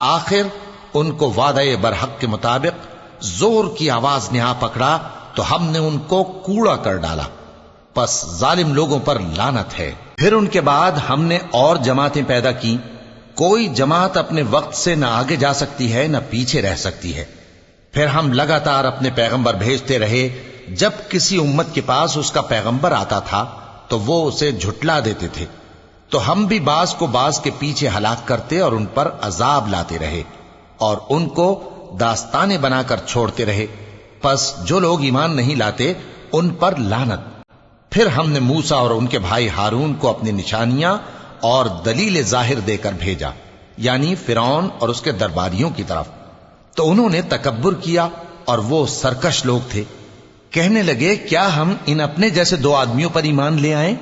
آخر ان کو وعدہ برحق کے مطابق زور کی آواز نے آ پکڑا تو ہم نے ان کو کوڑا کر ڈالا، پس ظالم لوگوں پر لعنت ہے۔ پھر ان کے بعد ہم نے اور جماعتیں پیدا کی، کوئی جماعت اپنے وقت سے نہ آگے جا سکتی ہے نہ پیچھے رہ سکتی ہے۔ پھر ہم لگاتار اپنے پیغمبر بھیجتے رہے، جب کسی امت کے پاس اس کا پیغمبر آتا تھا تو وہ اسے جھٹلا دیتے تھے، تو ہم بھی بعض کو بعض کے پیچھے ہلاک کرتے اور ان پر عذاب لاتے رہے اور ان کو داستانے بنا کر چھوڑتے رہے۔ پس جو لوگ ایمان نہیں لاتے ان پر لعنت۔ پھر ہم نے موسیٰ اور ان کے بھائی ہارون کو اپنی نشانیاں اور دلیل ظاہر دے کر بھیجا، یعنی فرعون اور اس کے درباریوں کی طرف، تو انہوں نے تکبر کیا اور وہ سرکش لوگ تھے۔ کہنے لگے کیا ہم ان اپنے جیسے دو آدمیوں پر ایمان لے آئیں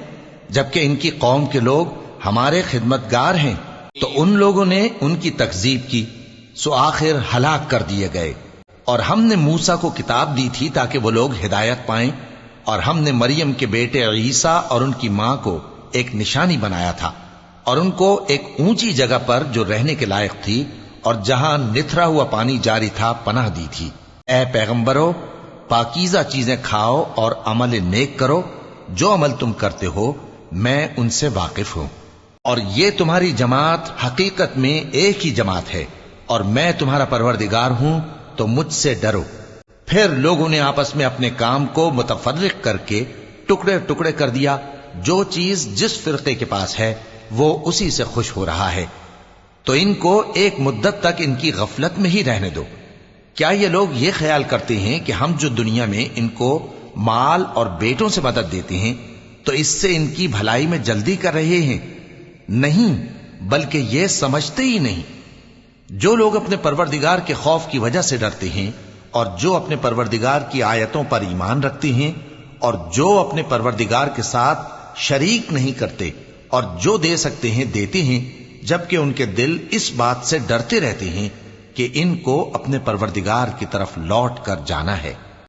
جبکہ ان کی قوم کے لوگ ہمارے خدمتگار ہیں؟ تو ان لوگوں نے ان کی تکذیب کی، سو آخر ہلاک کر دیے گئے۔ اور ہم نے موسیٰ کو کتاب دی تھی تاکہ وہ لوگ ہدایت پائیں، اور ہم نے مریم کے بیٹے عیسیٰ اور ان کی ماں کو ایک نشانی بنایا تھا اور ان کو ایک اونچی جگہ پر جو رہنے کے لائق تھی اور جہاں نتھرا ہوا پانی جاری تھا پناہ دی تھی۔ اے پیغمبرو، پاکیزہ چیزیں کھاؤ اور عمل نیک کرو، جو عمل تم کرتے ہو میں ان سے واقف ہوں، اور یہ تمہاری جماعت حقیقت میں ایک ہی جماعت ہے، اور میں تمہارا پروردگار ہوں تو مجھ سے ڈرو۔ پھر لوگوں نے آپس میں اپنے کام کو متفرق کر کے ٹکڑے ٹکڑے کر دیا، جو چیز جس فرقے کے پاس ہے وہ اسی سے خوش ہو رہا ہے، تو ان کو ایک مدت تک ان کی غفلت میں ہی رہنے دو۔ کیا یہ لوگ یہ خیال کرتے ہیں کہ ہم جو دنیا میں ان کو مال اور بیٹوں سے مدد دیتے ہیں تو اس سے ان کی بھلائی میں جلدی کر رہے ہیں؟ نہیں، بلکہ یہ سمجھتے ہی نہیں۔ جو لوگ اپنے پروردگار کے خوف کی وجہ سے ڈرتے ہیں اور جو اپنے پروردگار کی آیتوں پر ایمان رکھتے ہیں اور جو اپنے پروردگار کے ساتھ شریک نہیں کرتے اور جو دے سکتے ہیں دیتے ہیں، جبکہ ان کے دل اس بات سے ڈرتے رہتے ہیں کہ ان کو اپنے پروردگار کی طرف لوٹ کر جانا ہے۔